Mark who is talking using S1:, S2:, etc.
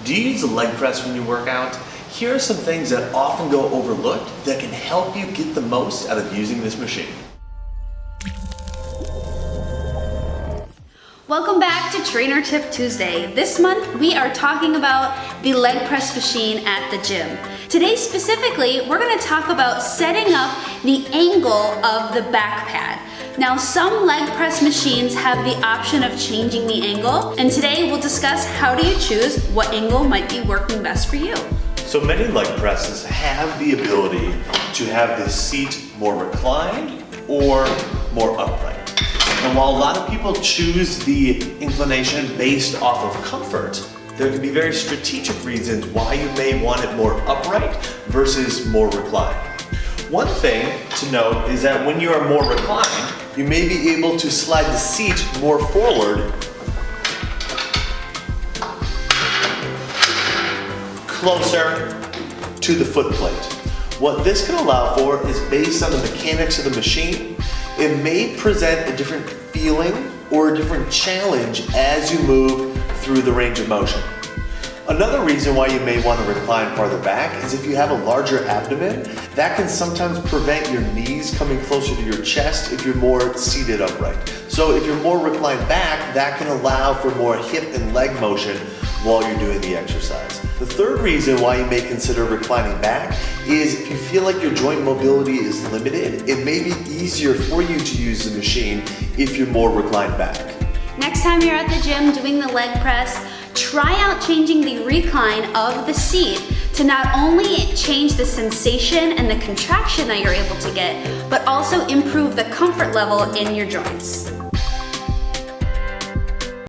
S1: Do you use a leg press when you work out? Here are some things that often go overlooked that can help you get the most out of using this machine.
S2: Welcome back to Trainer Tip Tuesday. This month we are talking about the leg press machine at the gym. Today specifically, we're going to talk about setting up the angle of the back pad. Now, some leg press machines have the option of changing the angle, and today we'll discuss how do you choose what angle might be working best for you.
S1: So many leg presses have the ability to have the seat more reclined or more upright. And while a lot of people choose the inclination based off of comfort, there can be very strategic reasons why you may want it more upright versus more reclined. One thing to note is that when you are more reclined, you may be able to slide the seat more forward, closer to the foot plate. What this can allow for is based on the mechanics of the machine. It may present a different feeling or a different challenge as you move through the range of motion. Another reason why you may want to recline farther back is if you have a larger abdomen, that can sometimes prevent your knees coming closer to your chest if you're more seated upright. So if you're more reclined back, that can allow for more hip and leg motion while you're doing the exercise. The third reason why you may consider reclining back is if you feel like your joint mobility is limited, it may be easier for you to use the machine if you're more reclined back.
S2: Next time you're at the gym doing the leg press, try out changing the recline of the seat to not only change the sensation and the contraction that you're able to get, but also improve the comfort level in your joints.